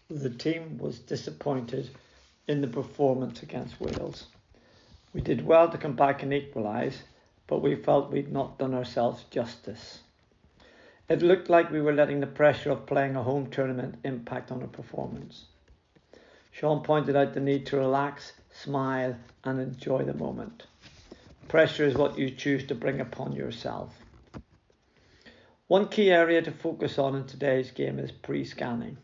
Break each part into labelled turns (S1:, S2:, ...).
S1: The team was disappointed in the performance against Wales. We did well to come back and equalise, but we felt we'd not done ourselves justice. It looked like we were letting the pressure of playing a home tournament impact on our performance. Sean pointed out the need to relax, smile and enjoy the moment. Pressure is what you choose to bring upon yourself. One key area to focus on in today's game is pre-scanning.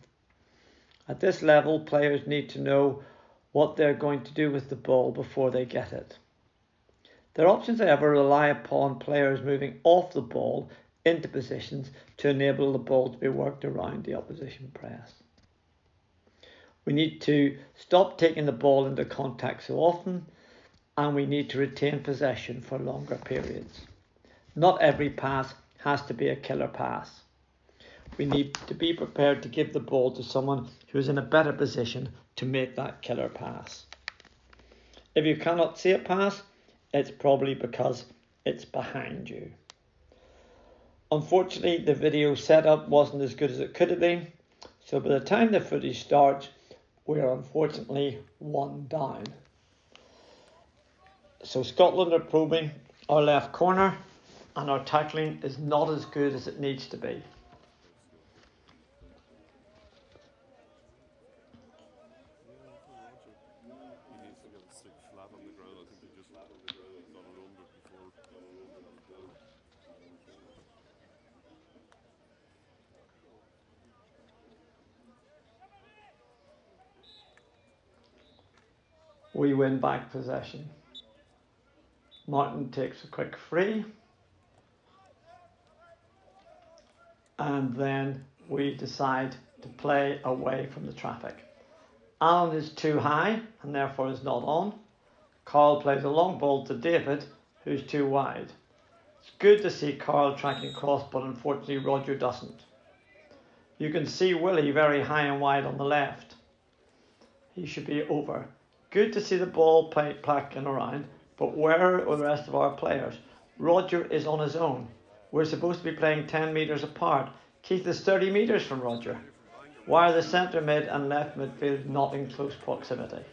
S1: At this level, players need to know what they're going to do with the ball before they get it. Their options, however, rely upon players moving off the ball into positions to enable the ball to be worked around the opposition press. We need to stop taking the ball into contact so often, and we need to retain possession for longer periods. Not every pass has to be a killer pass. We need to be prepared to give the ball to someone who is in a better position to make that killer pass. If you cannot see a pass, it's probably because it's behind you. Unfortunately, the video setup wasn't as good as it could have been, so by the time the footage starts, we are unfortunately one down. So Scotland are probing our left corner, and our tackling is not as good as it needs to be. We win back possession. Martin takes a quick free. And then we decide to play away from the traffic. Alan is too high and therefore is not on. Carl plays a long ball to David, who's too wide. It's good to see Carl tracking cross, but unfortunately Roger doesn't. You can see Willie very high and wide on the left. He should be over. Good to see the ball placking around, but where are the rest of our players? Roger is on his own. We're supposed to be playing 10 metres apart. Keith is 30 metres from Roger. Why are the centre mid and left midfield not in close proximity?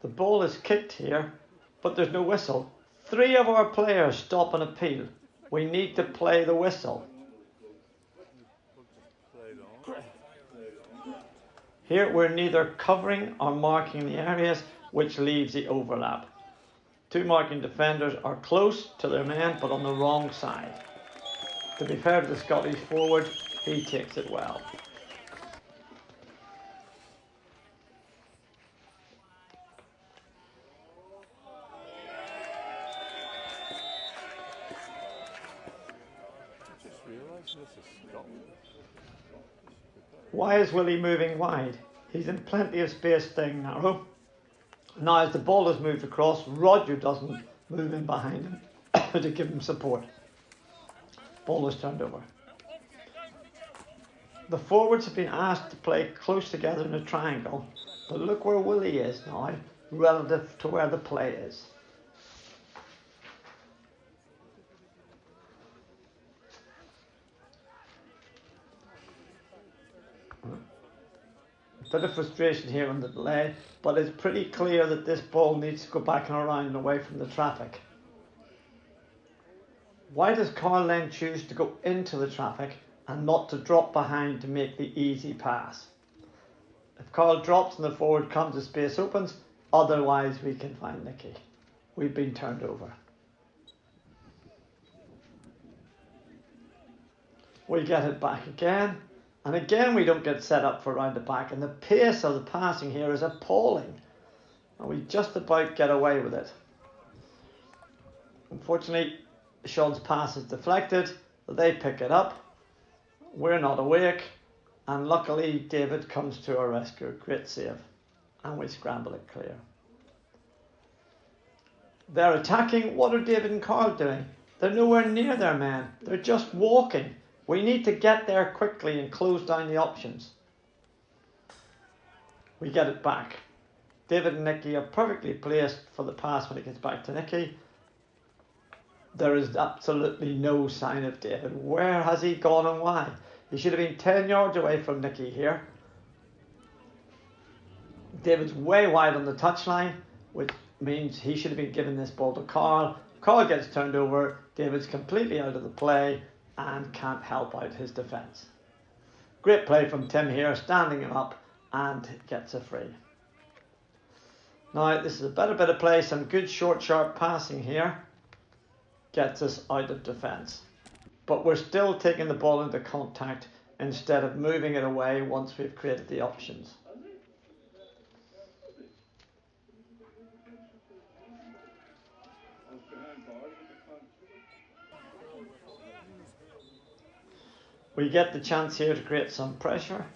S1: The ball is kicked here, but there's no whistle. 3 of our players stop and appeal. We need to play the whistle. Here we're neither covering or marking the areas, which leaves the overlap. 2 marking defenders are close to their men, but on the wrong side. To be fair to the Scottish forward, he takes it well. Why is Willie moving wide? He's in plenty of space staying narrow. Now as the ball is moved across, Roger doesn't move in behind him to give him support. Ball is turned over. The forwards have been asked to play close together in a triangle, but look where Willie is now relative to where the play is. Bit of frustration here on the delay, but it's pretty clear that this ball needs to go back and around and away from the traffic. Why does Carl then choose to go into the traffic and not to drop behind to make the easy pass? If Carl drops and the forward comes, the space opens, otherwise we can find Nicky. We've been turned over. We get it back again. And again, we don't get set up for round the back, and the pace of the passing here is appalling. And we just about get away with it. Unfortunately, Sean's pass is deflected, but they pick it up. We're not awake, and luckily David comes to our rescue. Great save. And we scramble it clear. They're attacking. What are David and Carl doing? They're nowhere near their men. They're just walking. We need to get there quickly and close down the options. We get it back. David and Nicky are perfectly placed for the pass when it gets back to Nicky. There is absolutely no sign of David. Where has he gone and why? He should have been 10 yards away from Nicky here. David's way wide on the touchline, which means he should have been given this ball to Carl. Carl gets turned over. David's completely out of the play and can't help out his defence. Great play from Tim here, standing him up, and gets a free. Now, this is a better bit of play. Some good short, sharp passing here gets us out of defence. But we're still taking the ball into contact instead of moving it away once we've created the options. We get the chance here to create some pressure.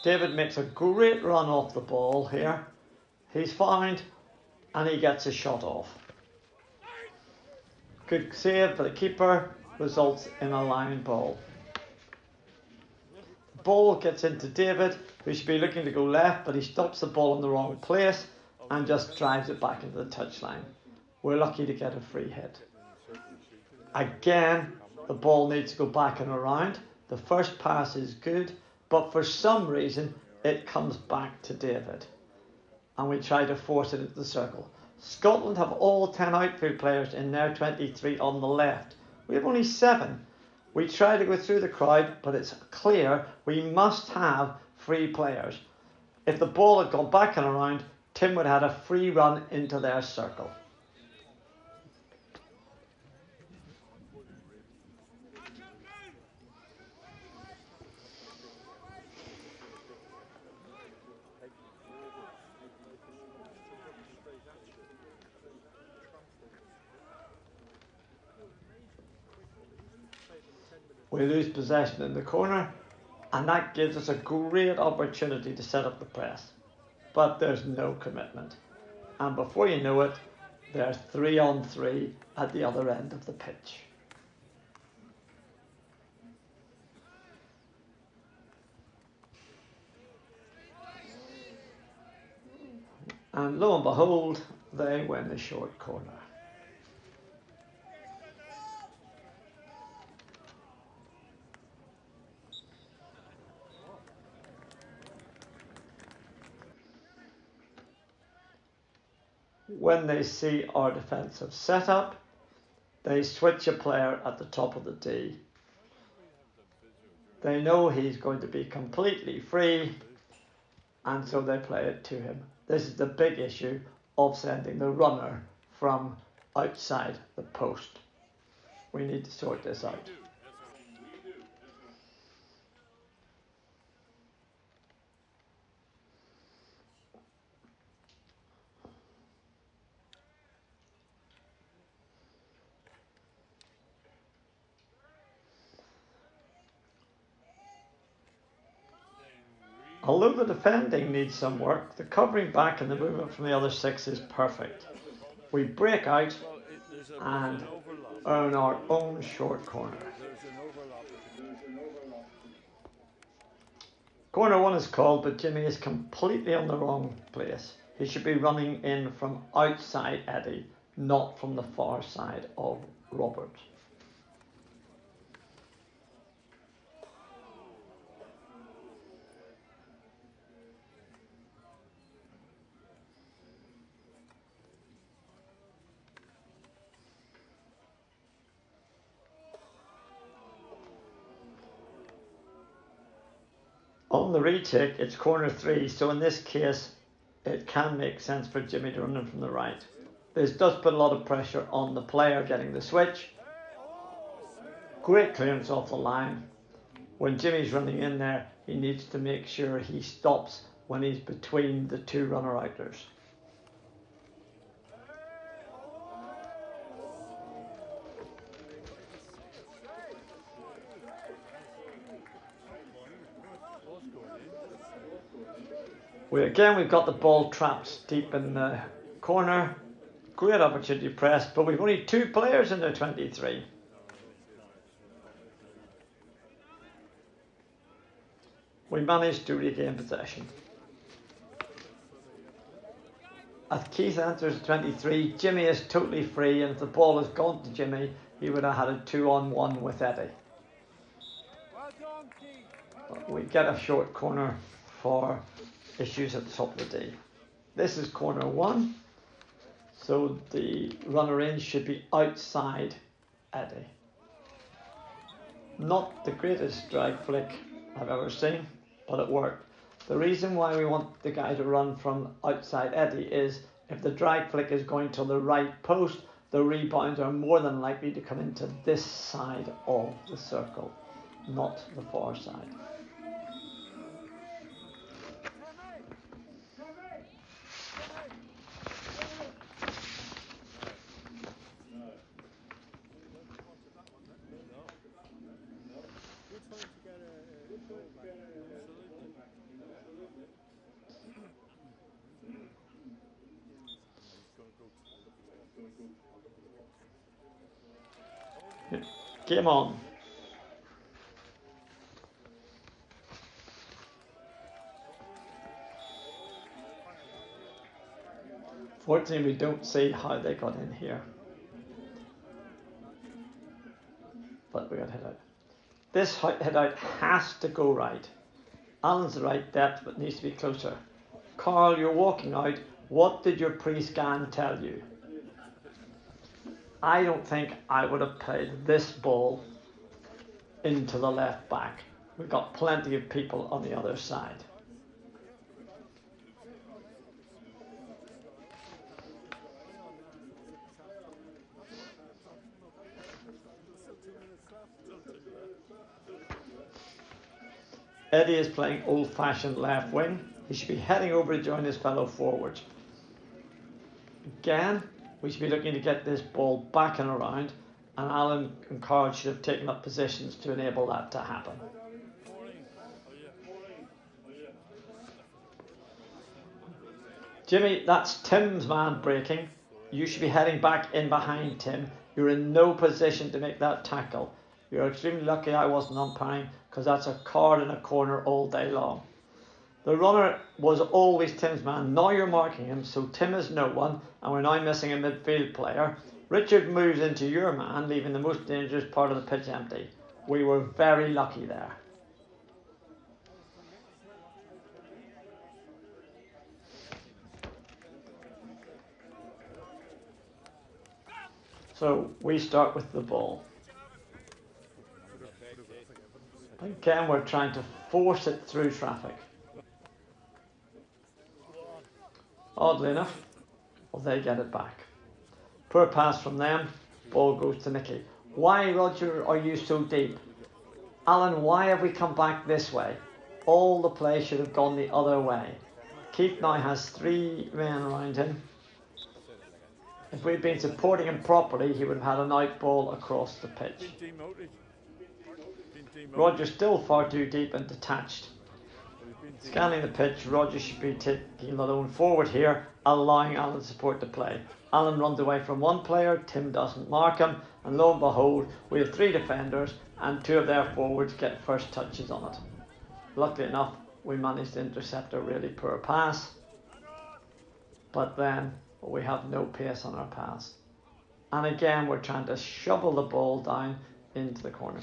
S1: David makes a great run off the ball here. He's found and he gets a shot off. Good save for the keeper, results in a line ball. The ball gets into David, who should be looking to go left, but he stops the ball in the wrong place and just drives it back into the touchline. We're lucky to get a free hit. Again, the ball needs to go back and around. The first pass is good, but for some reason it comes back to David. And we try to force it into the circle. Scotland have all 10 outfield players in their 23 on the left. We have only 7. We try to go through the crowd, but it's clear we must have free players. If the ball had gone back and around, Tim would have had a free run into their circle. We lose possession in the corner, and that gives us a great opportunity to set up the press. But there's no commitment. And before you know it, they're 3-on-3 at the other end of the pitch. And lo and behold, they win the short corner. When they see our defensive setup, they switch a player at the top of the D. They know he's going to be completely free, and so they play it to him. This is the big issue of sending the runner from outside the post. We need to sort this out. Although the defending needs some work, the covering back and the movement from the other 6 is perfect. We break out and earn our own short corner. Corner 1 is called, but Jimmy is completely on the wrong place. He should be running in from outside Eddie, not from the far side of Robert. On the retake, it's corner 3, so in this case, it can make sense for Jimmy to run in from the right. This does put a lot of pressure on the player getting the switch. Great clearance off the line. When Jimmy's running in there, he needs to make sure he stops when he's between the 2 runner-outers. We've got the ball trapped deep in the corner. Great opportunity to press, but we've only 2 players in the 23. We managed to regain possession. As Keith enters 23, Jimmy is totally free, and if the ball has gone to Jimmy, he would have had a 2-on-1 with Eddie. But we get a short corner for issues at the top of the D. This is corner 1, so the runner in should be outside Eddie. Not the greatest drag flick I've ever seen, but it worked. The reason why we want the guy to run from outside Eddie is if the drag flick is going to the right post, the rebounds are more than likely to come into this side of the circle, not the far side. Game on. Fortunately, we don't see how they got in here. But we got hit out. This hit out has to go right. Alan's the right depth, but needs to be closer. Carl, you're walking out. What did your pre-scan tell you? I don't think I would have played this ball into the left back. We've got plenty of people on the other side. Eddie is playing old-fashioned left wing. He should be heading over to join his fellow forwards. Again, we should be looking to get this ball back and around, and Alan and Carl should have taken up positions to enable that to happen. Jimmy, that's Tim's man breaking. You should be heading back in behind Tim. You're in no position to make that tackle. You're extremely lucky I wasn't umpiring, because that's a card in a corner all day long. The runner was always Tim's man. Now you're marking him, so Tim is no one, and we're now missing a midfield player. Richard moves into your man, leaving the most dangerous part of the pitch empty. We were very lucky there. So we start with the ball. Again, we're trying to force it through traffic. Oddly enough, well, they get it back. Poor pass from them. Ball goes to Nicky. Why, Roger, are you so deep? Alan, why have we come back this way? All the play should have gone the other way. Keith now has 3 men around him. If we'd been supporting him properly, he would have had an out ball across the pitch. Roger's still far too deep and detached. Scanning the pitch, Roger should be taking the lone forward here, allowing Alan support to play. Alan runs away from one player, Tim doesn't mark him, and lo and behold, we have 3 defenders and 2 of their forwards get first touches on it. Luckily enough, we managed to intercept a really poor pass, but then we have no pace on our pass. And again, we're trying to shovel the ball down into the corner.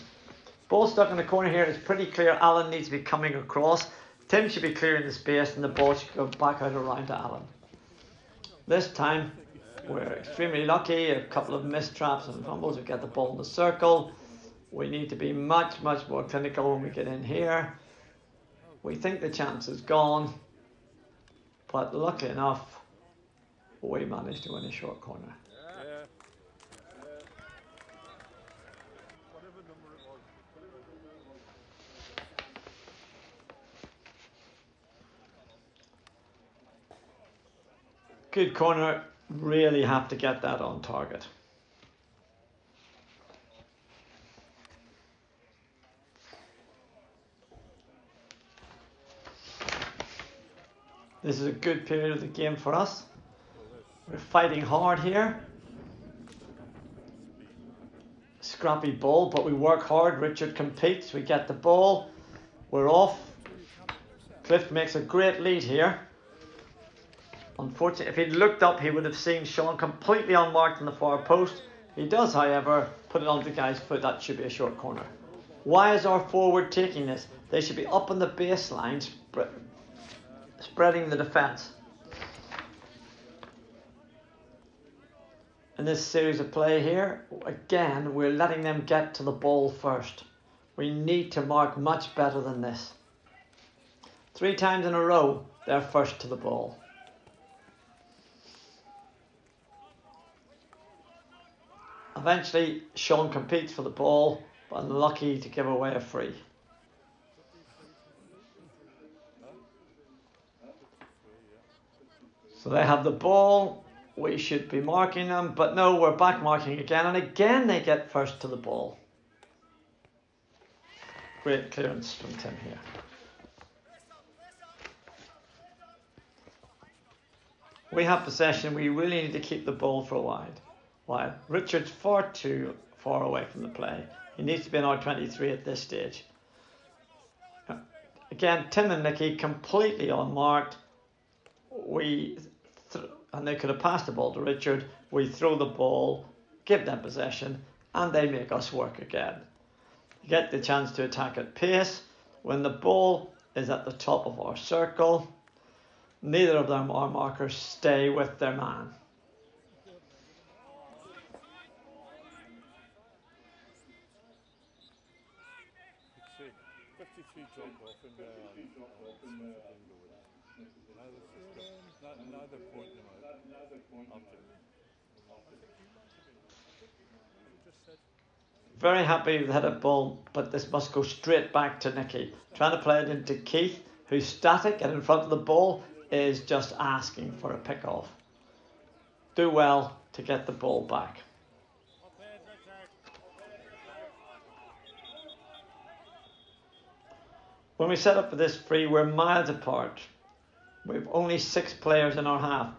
S1: Ball stuck in the corner here. It's pretty clear Alan needs to be coming across. Tim should be clearing the space and the ball should go back out around to Alan. This time, we're extremely lucky. A couple of missed traps and fumbles. We get the ball in the circle. We need to be much, much more clinical when we get in here. We think the chance is gone, but luckily enough, we managed to win a short corner. Good corner, really have to get that on target. This is a good period of the game for us. We're fighting hard here. Scrappy ball, but we work hard. Richard competes, we get the ball. We're off. Cliff makes a great lead here. Unfortunately, if he'd looked up, he would have seen Sean completely unmarked in the far post. He does, however, put it on the guy's foot. That should be a short corner. Why is our forward taking this? They should be up on the baseline, spreading the defence. In this series of play here, again, we're letting them get to the ball first. We need to mark much better than this. 3 times in a row, they're first to the ball. Eventually, Sean competes for the ball, but unlucky to give away a free. So they have the ball. We should be marking them, but no, we're back marking again, and again they get first to the ball. Great clearance from Tim here. We have possession. We really need to keep the ball for a while. Richard's far too far away from the play. He needs to be in our 23 at this stage. Again, Tim and Nicky completely unmarked. And they could have passed the ball to Richard. We throw the ball, give them possession, and they make us work again. You get the chance to attack at pace. When the ball is at the top of our circle, neither of them, our markers, stay with their man. Very happy with the headed ball, but this must go straight back to Nicky. Trying to play it into Keith, who's static and in front of the ball, is just asking for a pick-off. Do well to get the ball back. When we set up for this free, we're miles apart. We've only 6 players in our half.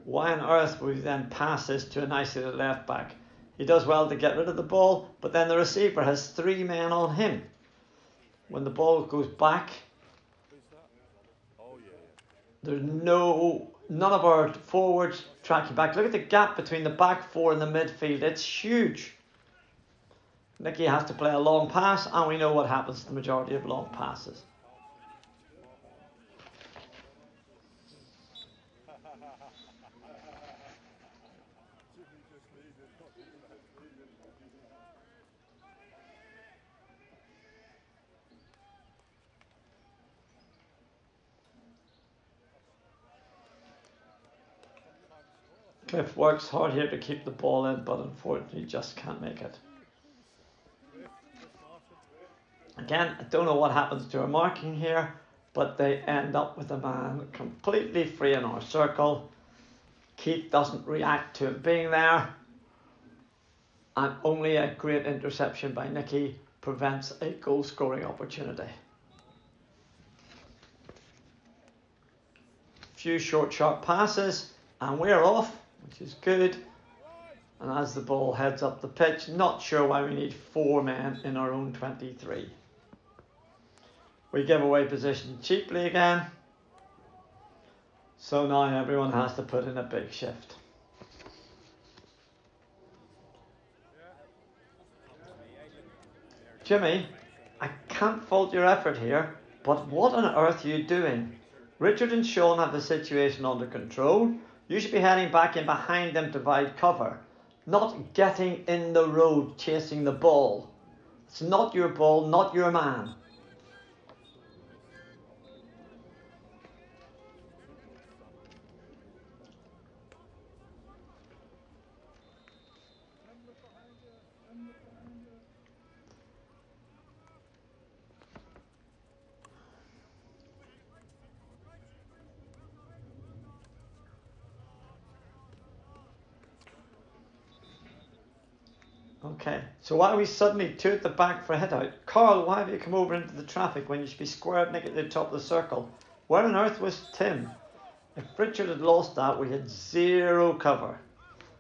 S1: Why on earth would we then pass this to an isolated left back? He does well to get rid of the ball, but then the receiver has 3 men on him. When the ball goes back, there's none of our forwards tracking back. Look at the gap between the back 4 and the midfield. It's huge. Nicky has to play a long pass, and we know what happens to the majority of long passes. Cliff works hard here to keep the ball in, but unfortunately just can't make it. Again, I don't know what happens to our marking here, but they end up with a man completely free in our circle. Keith doesn't react to him being there, and only a great interception by Nicky prevents a goal scoring opportunity. Few short, sharp passes, and we're off, which is good. And as the ball heads up the pitch, not sure why we need 4 men in our own 23. We give away position cheaply again. So now everyone has to put in a big shift. Jimmy, I can't fault your effort here, but what on earth are you doing? Richard and Sean have the situation under control. You should be heading back in behind them to provide cover, not getting in the road chasing the ball. It's not your ball, not your man. Okay, so why are we suddenly 2 at the back for a hit out? Carl, why have you come over into the traffic when you should be squared Nick at the top of the circle? Where on earth was Tim? If Richard had lost that, we had 0 cover.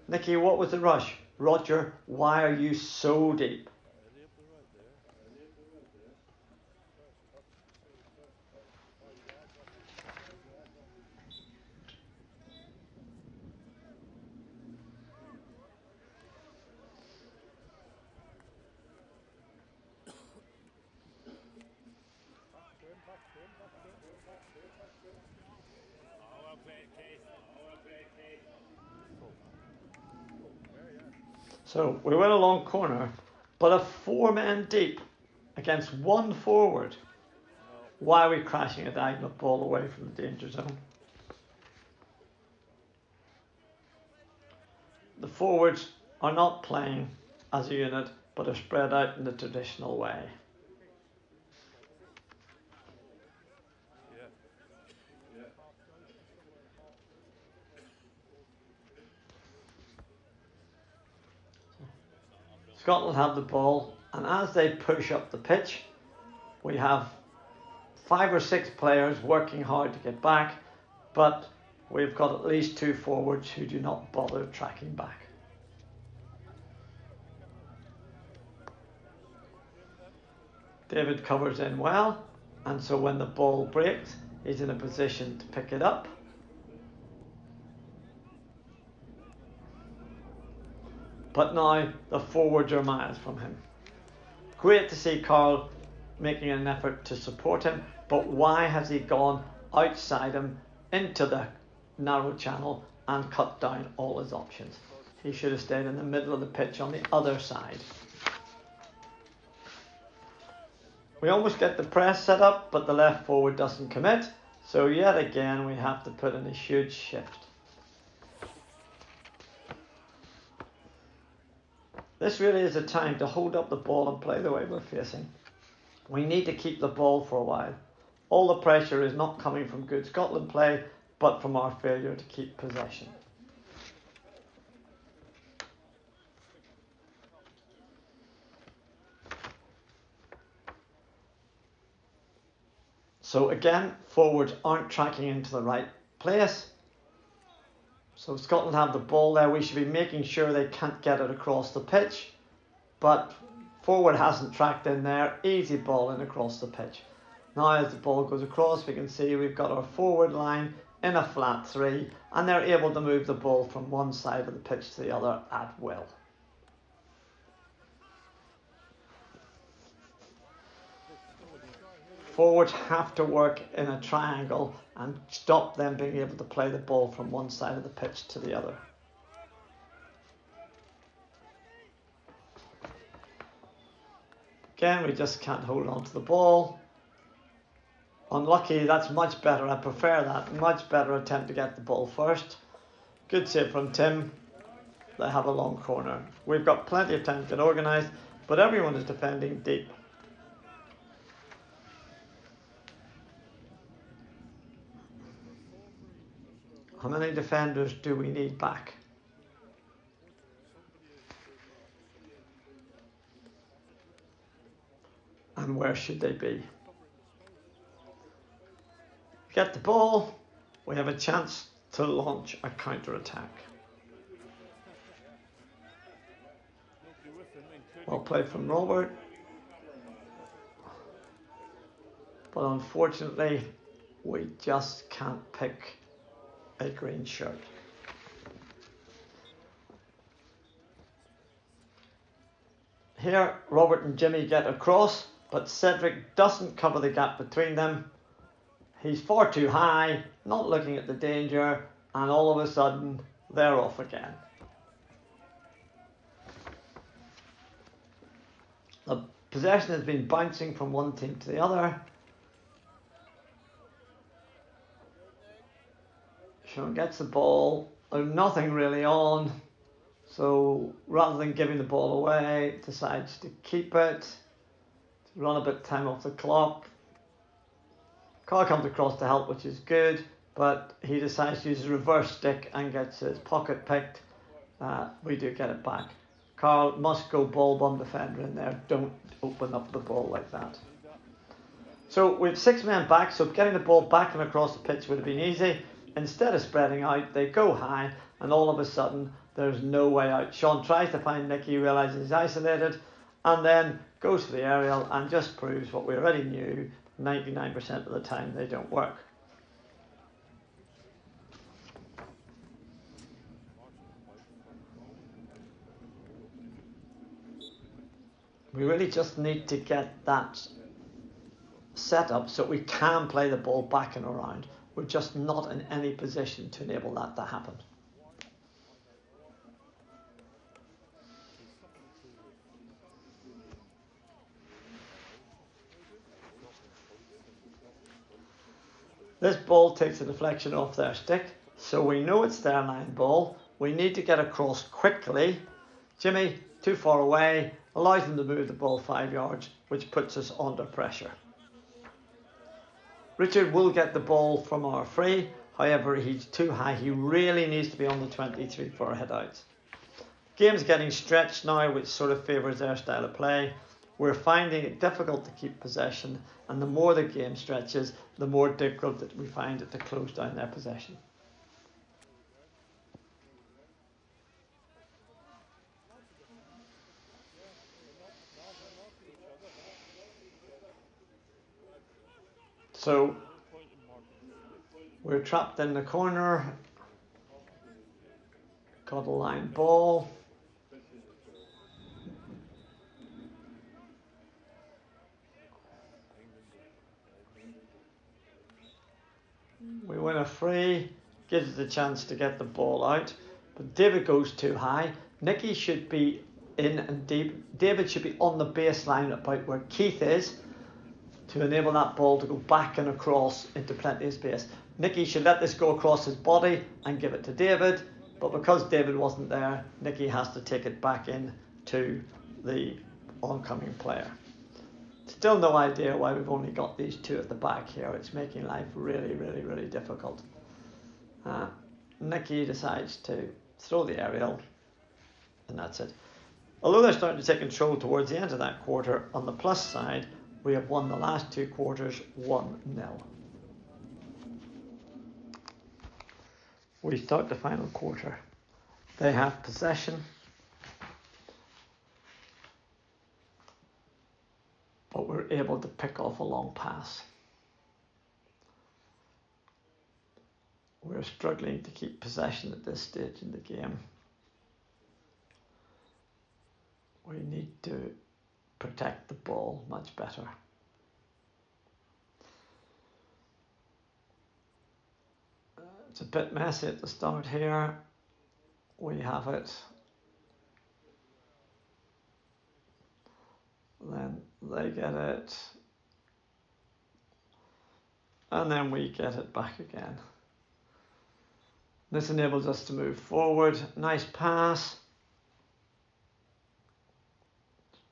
S1: Nicky, what was the rush? Roger, why are you so deep? So we went a long corner, but a 4 men deep against 1 forward. Why are we crashing a diagonal ball away from the danger zone? The forwards are not playing as a unit, but are spread out in the traditional way. Scotland have the ball, and as they push up the pitch, we have 5 or 6 players working hard to get back, but we've got at least 2 forwards who do not bother tracking back. David covers in well, and so when the ball breaks, he's in a position to pick it up. But now the forwards are miles from him. Great to see Carl making an effort to support him, but why has he gone outside him into the narrow channel and cut down all his options? He should have stayed in the middle of the pitch on the other side. We almost get the press set up, but the left forward doesn't commit, so yet again we have to put in a huge shift. This really is a time to hold up the ball and play the way we're facing. We need to keep the ball for a while. All the pressure is not coming from good Scotland play, but from our failure to keep possession. So again, forwards aren't tracking into the right place. So Scotland have the ball there. We should be making sure they can't get it across the pitch. But forward hasn't tracked in there. Easy ball in across the pitch. Now as the ball goes across, we can see we've got our forward line in a flat 3. And they're able to move the ball from one side of the pitch to the other at will. Forwards have to work in a triangle and stop them being able to play the ball from one side of the pitch to the other. Again, we just can't hold on to the ball. Unlucky, that's much better. I prefer that. Much better attempt to get the ball first. Good save from Tim. They have a long corner. We've got plenty of time to get organised, but everyone is defending deep. How many defenders do we need back? And where should they be? Get the ball, we have a chance to launch a counter-attack. Well played from Robert. But unfortunately, we just can't pick a green shirt. Here, Robert and Jimmy get across, but Cedric doesn't cover the gap between them. He's far too high, not looking at the danger, and all of a sudden, they're off again. The possession has been bouncing from one team to the other. Sean gets the ball, nothing really on, so rather than giving the ball away, decides to keep it, to run a bit of time off the clock. Carl comes across to help, which is good, but he decides to use a reverse stick and gets his pocket picked. We do get it back. Carl must go ball bomb defender in there, don't open up the ball like that. So we have 6 men back, so getting the ball back and across the pitch would have been easy. Instead of spreading out, they go high, and all of a sudden, there's no way out. Sean tries to find Nicky, realises he's isolated, and then goes for the aerial and just proves what we already knew, 99% of the time they don't work. We really just need to get that set up so we can play the ball back and around. We're just not in any position to enable that to happen. This ball takes the deflection off their stick, so we know it's their line ball. We need to get across quickly. Jimmy, too far away, allows them to move the ball 5 yards, which puts us under pressure. Richard will get the ball from our free, however he's too high. He really needs to be on the 23 for a head out. Game's getting stretched now, which sort of favours their style of play. We're finding it difficult to keep possession, and the more the game stretches, the more difficult that we find it to close down their possession. So we're trapped in the corner, got a line ball. We win a free, gives us the chance to get the ball out, but David goes too high. Nicky should be in and deep. David should be on the baseline about where Keith is to enable that ball to go back and across into plenty of space. Nicky should let this go across his body and give it to David, but because David wasn't there, Nicky has to take it back in to the oncoming player. Still no idea why we've only got these two at the back here. It's making life really, really, really difficult. Nicky decides to throw the aerial, and that's it. Although they're starting to take control towards the end of that quarter, on the plus side, we have won the last two quarters 1-0. We start the final quarter. They have possession, but we're able to pick off a long pass. We're struggling to keep possession at this stage in the game. We need to protect the ball much better. It's a bit messy at the start here. We have it. Then they get it. And then we get it back again. This enables us to move forward. Nice pass.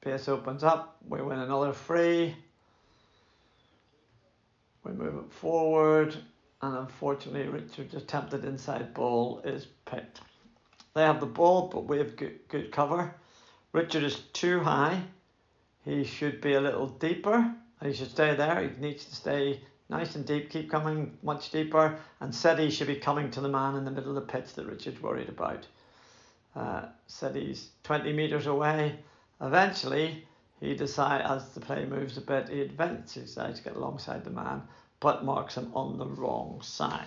S1: Space opens up. We win another free. We move it forward. And unfortunately, Richard's attempted inside ball is picked. They have the ball, but we have good cover. Richard is too high. He should be a little deeper. He should stay there. He needs to stay nice and deep, keep coming much deeper. And Seti should be coming to the man in the middle of the pitch that Richard's worried about. Seti's 20 metres away. Eventually, he decides, as the play moves a bit, he eventually decides to get alongside the man, but marks him on the wrong side.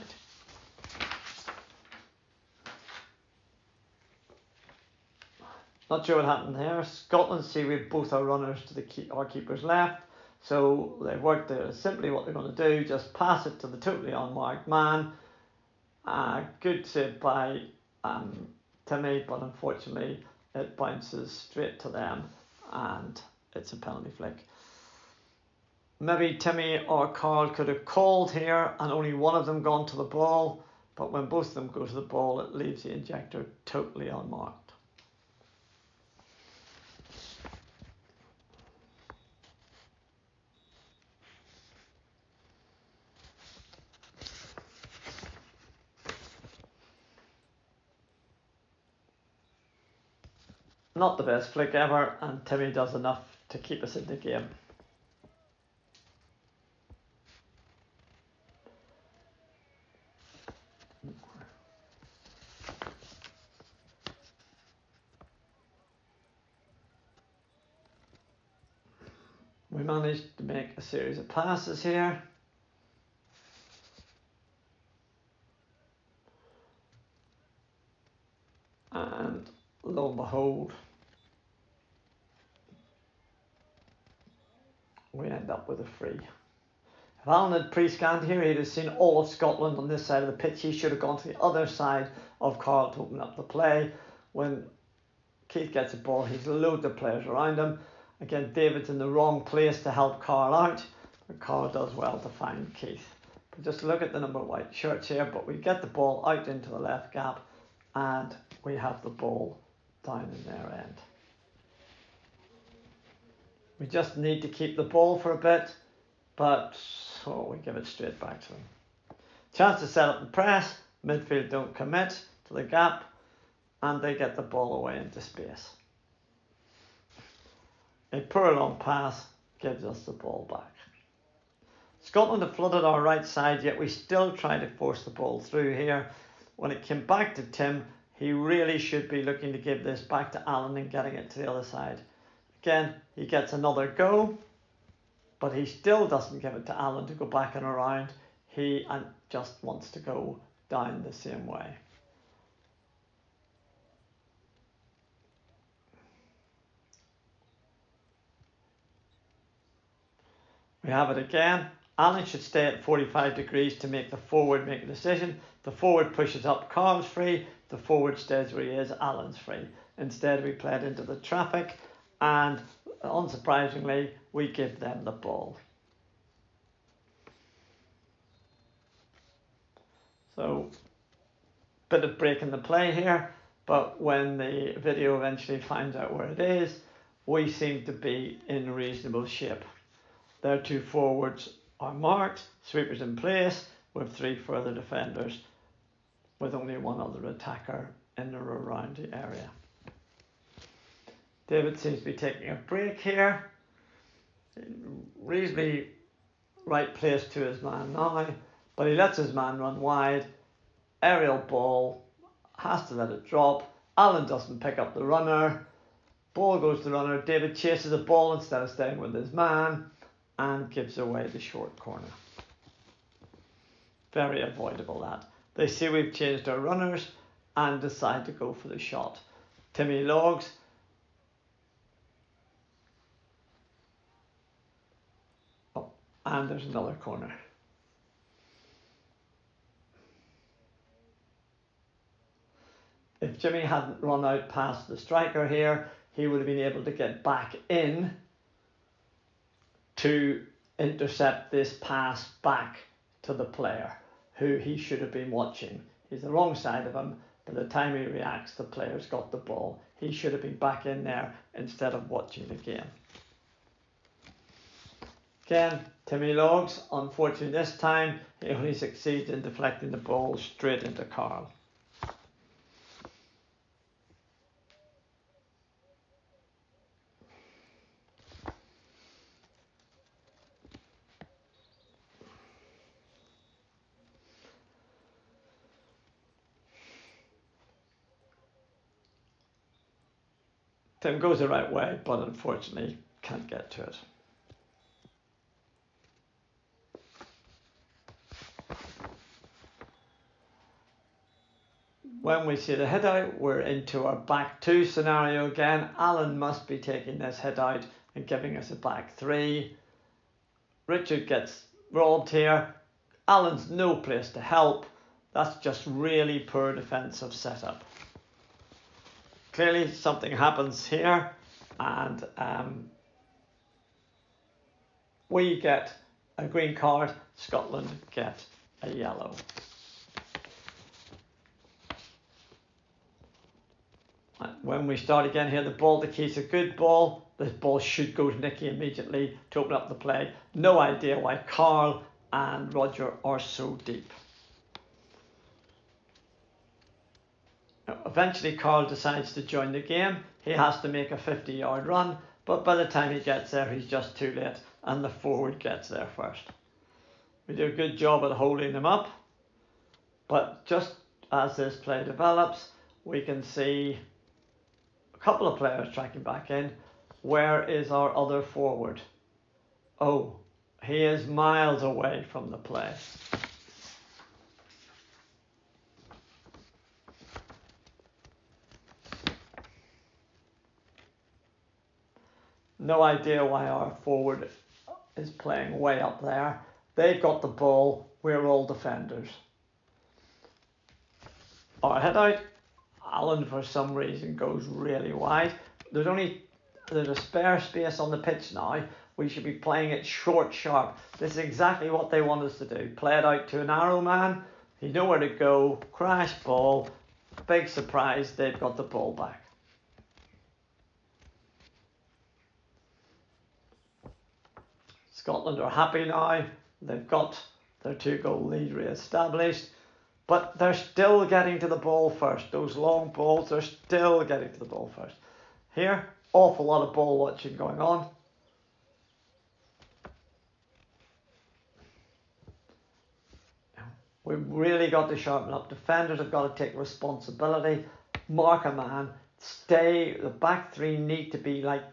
S1: Not sure what happened there. Scotland see we have both our runners to our keeper's left, so they've worked out simply what they're going to do, just pass it to the totally unmarked man. Good save by Timmy, but unfortunately it bounces straight to them and it's a penalty flick. Maybe Timmy or Carl could have called here and only one of them gone to the ball, but when both of them go to the ball, it leaves the injector totally unmarked. Not the best flick ever, and Timmy does enough to keep us in the game. We managed to make a series of passes here. And lo and behold, we end up with a free. If Alan had pre-scanned here, he'd have seen all of Scotland on this side of the pitch. He should have gone to the other side of Carl to open up the play. When Keith gets a ball, he's loads of players around him. Again, David's in the wrong place to help Carl out, but Carl does well to find Keith. But just look at the number of white shirts here, but we get the ball out into the left gap, and we have the ball down in their end. We just need to keep the ball for a bit, but we give it straight back to them. Chance to set up the press, midfield don't commit to the gap, and they get the ball away into space. A poor long pass gives us the ball back. Scotland have flooded our right side, yet we still try to force the ball through here. When it came back to Tim, he really should be looking to give this back to Alan and getting it to the other side. Again, he gets another go, but he still doesn't give it to Alan to go back and around. He just wants to go down the same way. We have it again. Alan should stay at 45 degrees to make the forward make a decision. The forward pushes up, Carl's free. The forward stays where he is, Alan's free. Instead, we played into the traffic, and unsurprisingly, we give them the ball. So, bit of break in the play here, but when the video eventually finds out where it is, we seem to be in reasonable shape. Their two forwards are marked, sweepers in place, with three further defenders, with only one other attacker in or around the area. David seems to be taking a break here. Reasonably right place to his man now, but he lets his man run wide. Aerial ball, has to let it drop. Alan doesn't pick up the runner. Ball goes to the runner. David chases the ball instead of staying with his man and gives away the short corner. Very avoidable that. They see we've changed our runners and decide to go for the shot. Timmy Logs and there's another corner. If Jimmy hadn't run out past the striker here, he would have been able to get back in to intercept this pass back to the player who he should have been watching. He's the wrong side of him. By the time he reacts, the player's got the ball. He should have been back in there instead of watching the game. Again, Timmy Logs, unfortunately this time, he only succeeds in deflecting the ball straight into Carl. Tim goes the right way, but unfortunately can't get to it. When we see the hit out, we're into our back two scenario again. Alan must be taking this hit out and giving us a back three. Richard gets robbed here. Alan's no place to help. That's just really poor defensive setup. Clearly something happens here, and we get a green card, Scotland get a yellow. When we start again here, the ball to Keith's a good ball. This ball should go to Nicky immediately to open up the play. No idea why Carl and Roger are so deep. Eventually Carl decides to join the game. He has to make a 50-yard run, but by the time he gets there, he's just too late, and the forward gets there first. We do a good job at holding them up, but just as this play develops, we can see a couple of players tracking back in. Where is our other forward? Oh, he is miles away from the play. No idea why our forward is playing way up there. They've got the ball, we're all defenders. Our head out, Alan for some reason goes really wide. There's a spare space on the pitch now. We should be playing it short, sharp. This is exactly what they want us to do. Play it out to an arrow man. You know where to go. Crash ball. Big surprise, they've got the ball back. Scotland are happy now. They've got their 2-goal lead re-established. But they're still getting to the ball first. Those long balls, they're still getting to the ball first. Here, awful lot of ball watching going on. We've really got to sharpen up. Defenders have got to take responsibility. Mark a man. Stay. The back three need to be like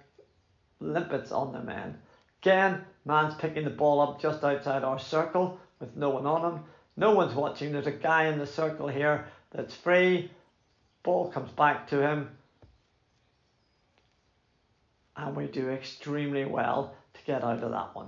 S1: limpets on the men. Again, man's picking the ball up just outside our circle with no one on him. No one's watching. There's a guy in the circle here that's free. Ball comes back to him. And we do extremely well to get out of that one.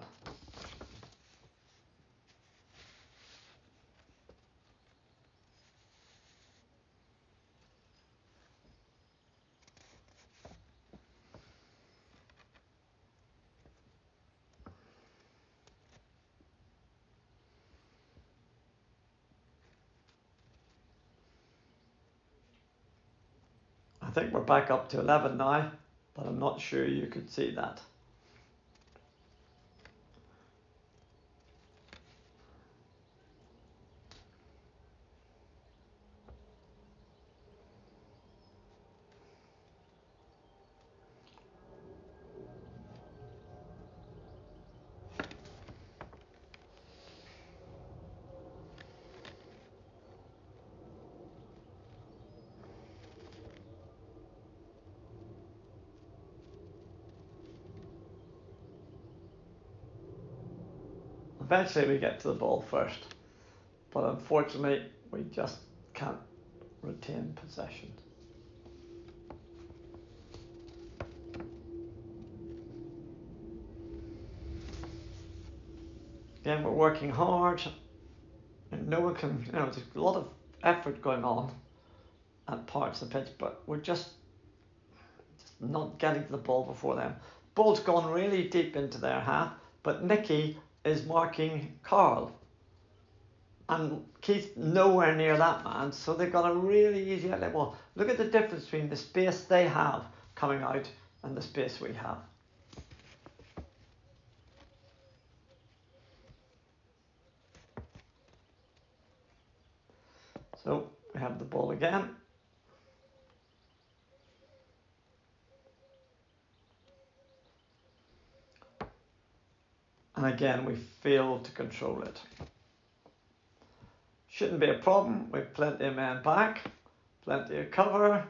S1: I think we're back up to 11 now, but I'm not sure you could see that. Eventually we get to the ball first, but unfortunately we just can't retain possession. Again, we're working hard, and no one can, there's a lot of effort going on at parts of the pitch, but we're just not getting to the ball before them. Ball's gone really deep into their half, but Nicky is marking Carl. And Keith's nowhere near that man, so they've got a really easy outlet ball. Look at the difference between the space they have coming out and the space we have. So we have the ball again. And again, we fail to control it. Shouldn't be a problem. We've plenty of men back, plenty of cover.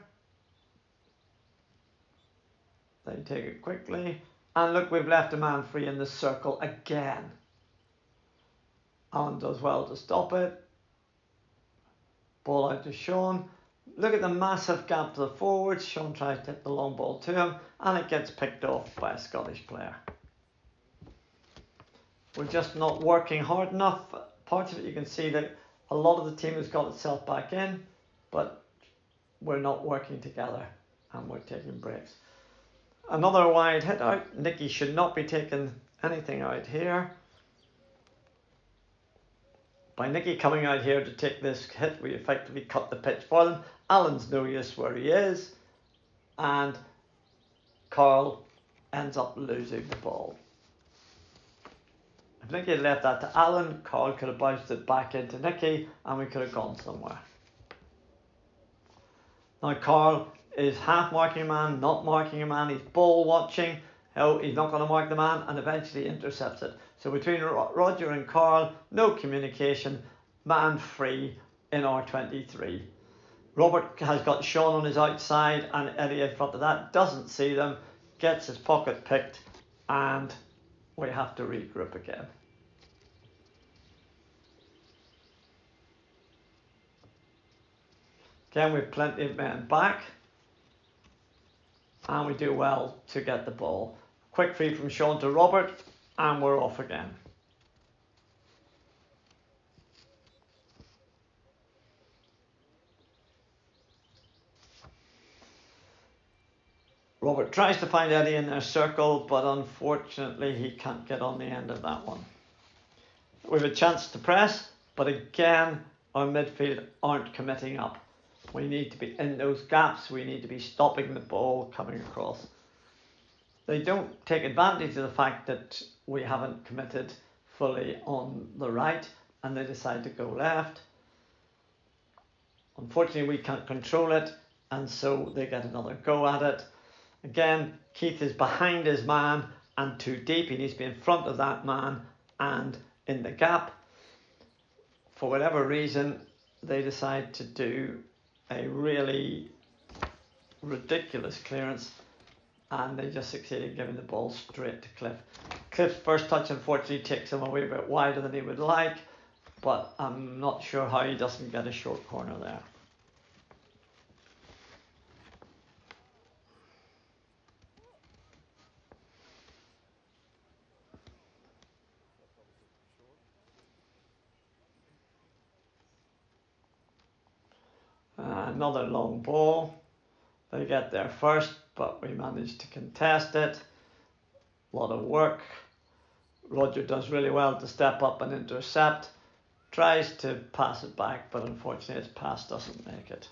S1: They take it quickly. And look, we've left a man free in the circle again. Alan does well to stop it. Ball out to Sean. Look at the massive gap to the forwards. Sean tries to hit the long ball to him, and it gets picked off by a Scottish player. We're just not working hard enough. Parts of it you can see that a lot of the team has got itself back in, but we're not working together and we're taking breaks. Another wide hit out. Nicky should not be taking anything out here. By Nicky coming out here to take this hit, we effectively cut the pitch for them. Alan's no use where he is, and Carl ends up losing the ball. If Nicky had left that to Alan, Carl could have bounced it back into Nicky and we could have gone somewhere. Now Carl is half marking a man, not marking a man, he's ball watching. He's not going to mark the man and eventually intercepts it. So between Roger and Carl, no communication, man free in R23. Robert has got Sean on his outside and Eddie in front of that, doesn't see them, gets his pocket picked, and we have to regroup again. Again, we have plenty of men back, and we do well to get the ball. Quick feed from Sean to Robert, and we're off again. Robert tries to find Eddie in their circle, but unfortunately he can't get on the end of that one. We have a chance to press, but again, our midfield aren't committing up. We need to be in those gaps. We need to be stopping the ball coming across. They don't take advantage of the fact that we haven't committed fully on the right, and they decide to go left. Unfortunately, we can't control it, and so they get another go at it. Again, Keith is behind his man and too deep. He needs to be in front of that man and in the gap. For whatever reason, they decide to do a really ridiculous clearance, and they just succeed in giving the ball straight to Cliff. Cliff's first touch unfortunately takes him a wee bit wider than he would like, but I'm not sure how he doesn't get a short corner there. Another long ball. They get there first, but we manage to contest it. A lot of work. Roger does really well to step up and intercept. Tries to pass it back, but unfortunately his pass doesn't make it.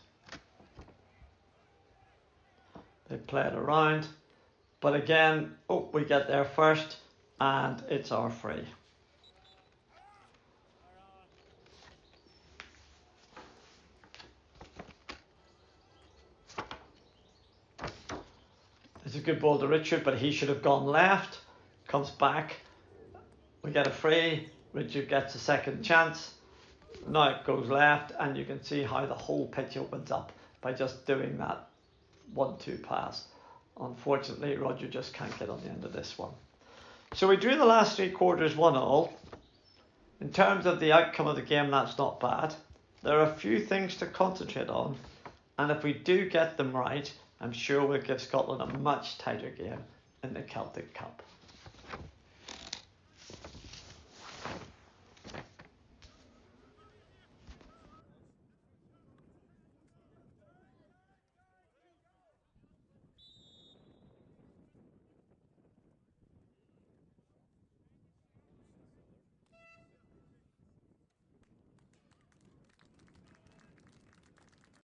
S1: They play it around, but again, we get there first, and it's our free. It's a good ball to Richard, but he should have gone left. Comes back. We get a free. Richard gets a second chance. Now it goes left, and you can see how the whole pitch opens up by just doing that 1-2 pass. Unfortunately, Roger just can't get on the end of this one. So we drew the last 3 quarters 1-1. In terms of the outcome of the game, that's not bad. There are a few things to concentrate on, and if we do get them right, I'm sure we'll give Scotland a much tighter game in the Celtic Cup.